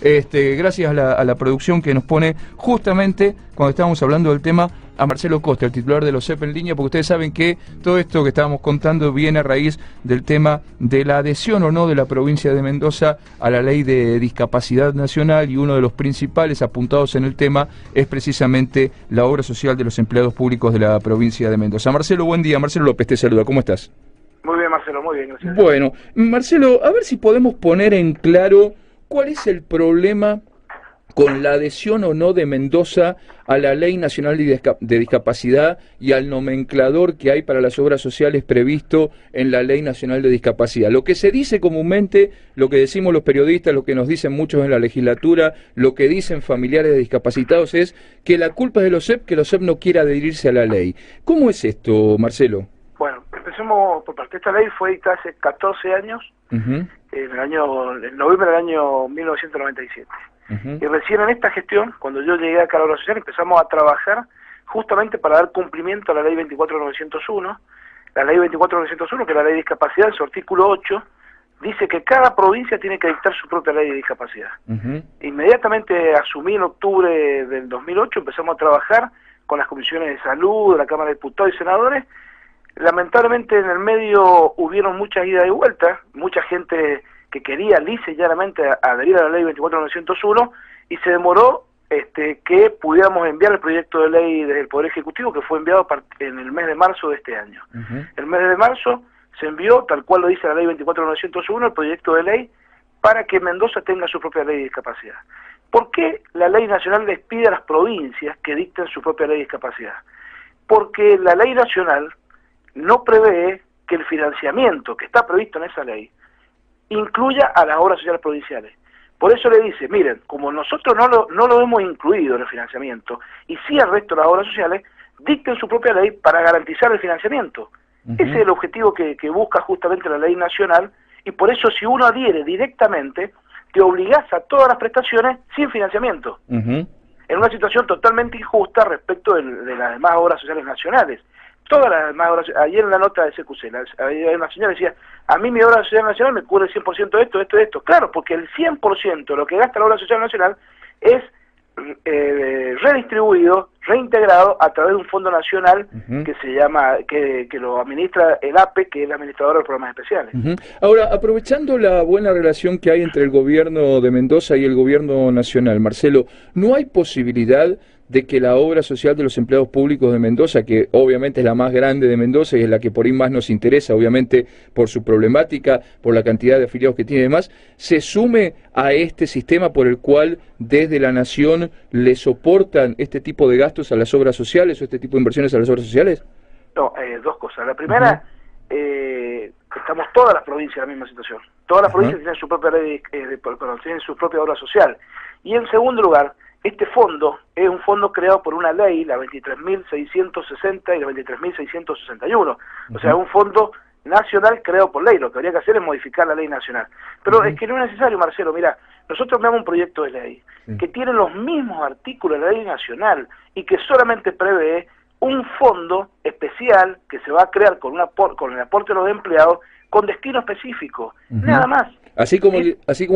Gracias a la producción que nos pone justamente cuando estábamos hablando del tema a Marcelo Costa, el titular de los OSEP en línea, porque ustedes saben que todo esto que estábamos contando viene a raíz del tema de la adhesión o no de la provincia de Mendoza a la ley de discapacidad nacional, y uno de los principales apuntados en el tema es precisamente la obra social de los empleados públicos de la provincia de Mendoza. Marcelo, buen día. Marcelo López te saluda. ¿Cómo estás? Muy bien, Marcelo, muy bien, gracias. Bueno, Marcelo, a ver si podemos poner en claro cuál es el problema con la adhesión o no de Mendoza a la Ley Nacional de Discapacidad y al nomenclador que hay para las obras sociales previsto en la Ley Nacional de Discapacidad. Lo que se dice comúnmente, lo que decimos los periodistas, lo que nos dicen muchos en la legislatura, lo que dicen familiares de discapacitados es que la culpa es de los OSEP, que los OSEP no quiere adherirse a la ley. ¿Cómo es esto, Marcelo? Bueno, empecemos por parte. Esta ley fue dictada hace 14 años, en noviembre del año 1997. Y recién en esta gestión, cuando yo llegué acá a la obra social, empezamos a trabajar justamente para dar cumplimiento a la ley 24901. La ley 24901, que es la ley de discapacidad, en su artículo 8, dice que cada provincia tiene que dictar su propia ley de discapacidad. Inmediatamente asumí en octubre del 2008, empezamos a trabajar con las comisiones de salud, de la Cámara de Diputados y Senadores. Lamentablemente en el medio hubieron muchas idas y vueltas, mucha gente que quería lisa y llanamente adherir a la ley 24901, y se demoró que pudiéramos enviar el proyecto de ley desde el Poder Ejecutivo, que fue enviado en el mes de marzo de este año. El mes de marzo se envió, tal cual lo dice la ley 24901, el proyecto de ley para que Mendoza tenga su propia ley de discapacidad. ¿Por qué la ley nacional les pide a las provincias que dicten su propia ley de discapacidad? Porque la ley nacional no prevé que el financiamiento que está previsto en esa ley incluya a las obras sociales provinciales. Por eso le dice, miren, como nosotros no lo hemos incluido en el financiamiento, y sí al resto de las obras sociales, dicten su propia ley para garantizar el financiamiento. Ese es el objetivo que busca justamente la ley nacional, y por eso si uno adhiere directamente, te obligás a todas las prestaciones sin financiamiento, en una situación totalmente injusta respecto de las demás obras sociales nacionales. Todas las demás obras, ayer en la nota de CQC, hay una señora que decía, a mí mi obra social nacional me cubre el 100% de esto, esto y esto. Claro, porque el 100% de lo que gasta la obra social nacional es redistribuido, reintegrado a través de un fondo nacional que se llama, que lo administra el APE, que es el administrador de los programas especiales. Ahora, aprovechando la buena relación que hay entre el gobierno de Mendoza y el gobierno nacional, Marcelo, ¿no hay posibilidad de que la obra social de los empleados públicos de Mendoza, que obviamente es la más grande de Mendoza y es la que por ahí más nos interesa, obviamente por su problemática, por la cantidad de afiliados que tiene y demás, se sume a este sistema por el cual desde la Nación le soportan este tipo de gastos a las obras sociales o este tipo de inversiones a las obras sociales? No, dos cosas. La primera, estamos todas las provincias en la misma situación. Todas las provincias tienen su propia ley, tienen su propia obra social. Y en segundo lugar, este fondo es un fondo creado por una ley, la 23.660 y la 23.661. O sea, es un fondo nacional creado por ley. Lo que habría que hacer es modificar la ley nacional. Pero es que no es necesario, Marcelo. Mira, nosotros veamos un proyecto de ley que tiene los mismos artículos de la ley nacional y que solamente prevé un fondo especial que se va a crear con el aporte de los empleados con destino específico. Nada más. Así como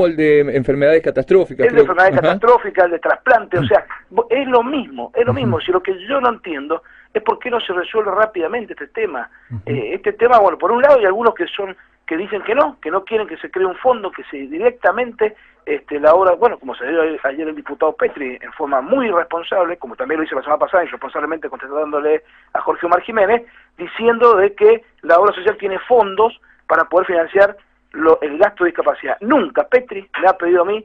el de enfermedades catastróficas. El de enfermedades catastróficas, el de trasplante, o sea, es lo mismo, es lo mismo. Si lo que yo no entiendo es por qué no se resuelve rápidamente este tema. Este tema, bueno, por un lado hay algunos que dicen que no quieren que se cree un fondo, que se directamente la obra, bueno, como se dio ayer el diputado Petri, en forma muy irresponsable, como también lo hizo la semana pasada, irresponsablemente contestándole a Jorge Omar Jiménez, diciendo de que la obra social tiene fondos para poder financiar el gasto de discapacidad. Nunca Petri me ha pedido a mí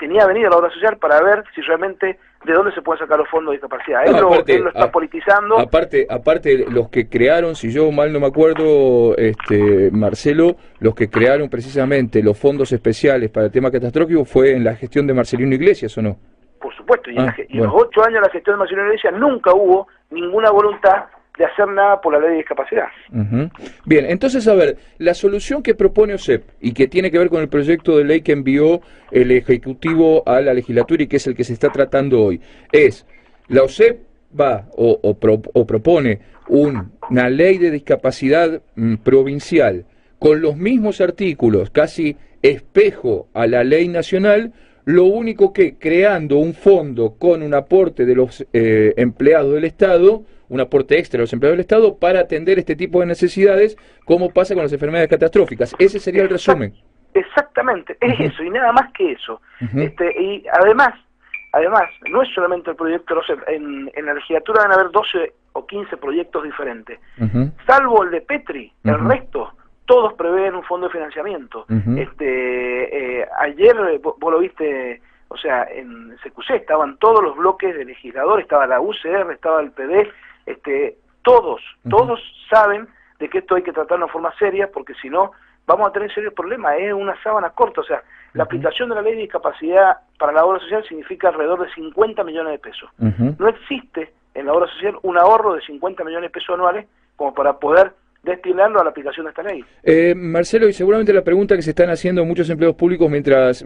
ni a venir a la obra social para ver si realmente de dónde se pueden sacar los fondos de discapacidad. Él lo está politizando. Aparte, los que crearon, si yo mal no me acuerdo, Marcelo, los que crearon precisamente los fondos especiales para el tema catastrófico fue en la gestión de Marcelino Iglesias, ¿o no? Por supuesto, y en los 8 años de la gestión de Marcelino Iglesias nunca hubo ninguna voluntad de hacer nada por la ley de discapacidad. Bien, entonces, a ver, la solución que propone OSEP y que tiene que ver con el proyecto de ley que envió el Ejecutivo a la legislatura y que es el que se está tratando hoy, es, la OSEP va o propone una ley de discapacidad provincial con los mismos artículos, casi espejo a la ley nacional, lo único que creando un fondo con un aporte de los empleados del Estado, un aporte extra de los empleados del Estado para atender este tipo de necesidades, como pasa con las enfermedades catastróficas. Ese sería el resumen. Exactamente, es eso, y nada más que eso. Y además, no es solamente el proyecto, no sé, en la legislatura van a haber 12 o 15 proyectos diferentes. Salvo el de Petri, el resto, todos prevén un fondo de financiamiento. Ayer, vos lo viste, o sea, en CQC estaban todos los bloques de legisladores, estaba la UCR, estaba el PD, todos saben de que esto hay que tratarlo de forma seria, porque si no, vamos a tener serios problemas. Es una sábana corta, o sea, la aplicación de la ley de discapacidad para la obra social significa alrededor de 50 millones de pesos. No existe en la obra social un ahorro de 50 millones de pesos anuales como para poder destinarlo a la aplicación de esta ley. Marcelo, y seguramente la pregunta que se están haciendo muchos empleados públicos mientras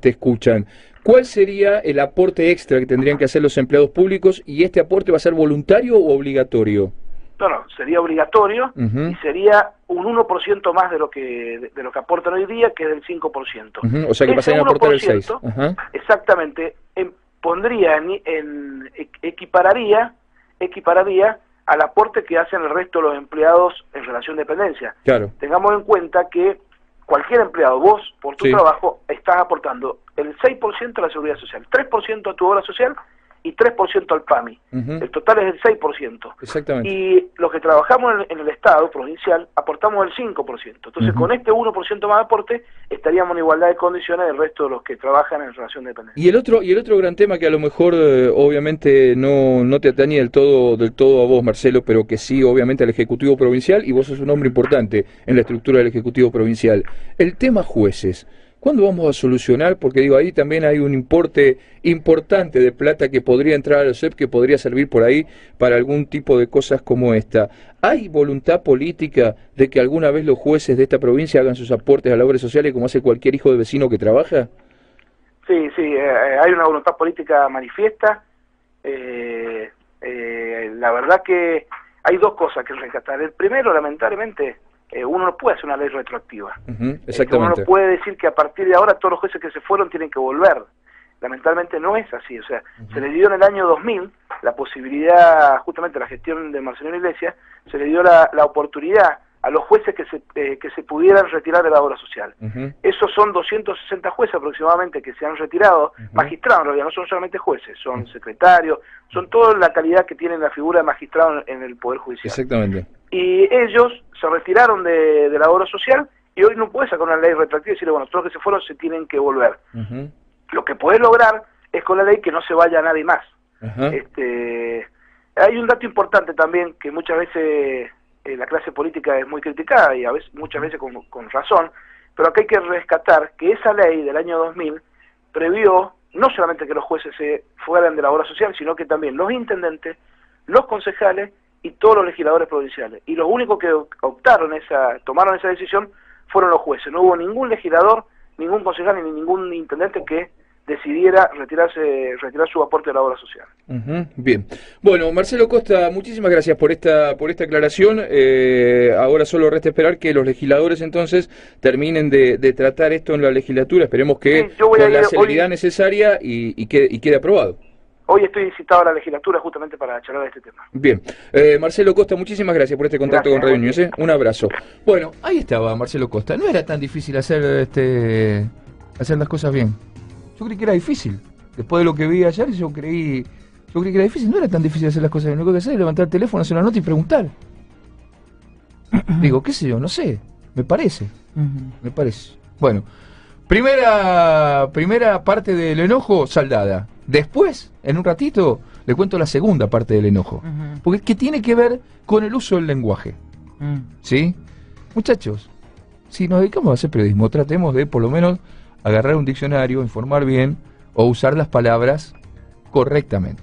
te escuchan, ¿cuál sería el aporte extra que tendrían que hacer los empleados públicos, y este aporte va a ser voluntario o obligatorio? No, sería obligatorio y sería un 1% más de lo que aportan hoy día, que es del 5%. O sea que pasarían a aportar el 6%. Exactamente, pondría equipararía al aporte que hacen el resto de los empleados en relación de dependencia. Claro. Tengamos en cuenta que cualquier empleado, vos, por tu trabajo, estás aportando el 6% a la seguridad social, 3% a tu obra social y 3% al PAMI. El total es el 6%. Exactamente. Y los que trabajamos en el Estado provincial aportamos el 5%. Entonces, con este 1% más de aporte, estaríamos en igualdad de condiciones del resto de los que trabajan en relación de dependencia. Y el otro gran tema que a lo mejor, obviamente, no te atañe del todo a vos, Marcelo, pero que sí, obviamente, al Ejecutivo Provincial, y vos sos un hombre importante en la estructura del Ejecutivo Provincial. El tema jueces. ¿Cuándo vamos a solucionar? Porque digo, ahí también hay un importe importante de plata que podría entrar a los CEP, que podría servir por ahí para algún tipo de cosas como esta. ¿Hay voluntad política de que alguna vez los jueces de esta provincia hagan sus aportes a las obras sociales como hace cualquier hijo de vecino que trabaja? Sí, hay una voluntad política manifiesta. La verdad que hay dos cosas que rescatar. El primero, lamentablemente, uno no puede hacer una ley retroactiva. Exactamente. Uno no puede decir que a partir de ahora todos los jueces que se fueron tienen que volver. Lamentablemente no es así. O sea, se le dio en el año 2000 la posibilidad, justamente la gestión de Marcelino Iglesias, se le dio la oportunidad a los jueces que se pudieran retirar de la obra social. Esos son 260 jueces aproximadamente que se han retirado, magistrados en realidad, no son solamente jueces, son secretarios, son toda la calidad que tiene la figura de magistrado en el Poder Judicial. Exactamente. Y ellos se retiraron de la obra social y hoy no puede sacar una ley retroactiva y decirle, bueno, todos los que se fueron se tienen que volver. Lo que podés lograr es con la ley que no se vaya nadie más. Hay un dato importante también que muchas veces la clase política es muy criticada y muchas veces con razón, pero acá hay que rescatar que esa ley del año 2000 previó no solamente que los jueces se fueran de la obra social, sino que también los intendentes, los concejales y todos los legisladores provinciales. Y los únicos que tomaron esa decisión fueron los jueces. No hubo ningún legislador, ningún concejal ni ningún intendente que decidiera retirar su aporte a la obra social. Bien. Bueno, Marcelo Costa, muchísimas gracias por esta aclaración. Ahora solo resta esperar que los legisladores entonces terminen de tratar esto en la legislatura. Esperemos que con la celeridad necesaria y quede aprobado. Hoy estoy citado a la legislatura justamente para charlar de este tema. Bien. Marcelo Costa, muchísimas gracias por este contacto con Radio News. Un abrazo. Bueno, ahí estaba Marcelo Costa. No era tan difícil hacer las cosas bien. Yo creí que era difícil. Después de lo que vi ayer, yo creí que era difícil. No era tan difícil hacer las cosas bien. Lo que hay que hacer es levantar el teléfono, hacer una nota y preguntar. Digo, qué sé yo, no sé. Me parece. Me parece. Bueno, primera parte del enojo saldada. Después, en un ratito, le cuento la segunda parte del enojo. Porque es que tiene que ver con el uso del lenguaje. ¿Sí? Muchachos, si nos dedicamos a hacer periodismo, tratemos de, por lo menos, agarrar un diccionario, informar bien o usar las palabras correctamente.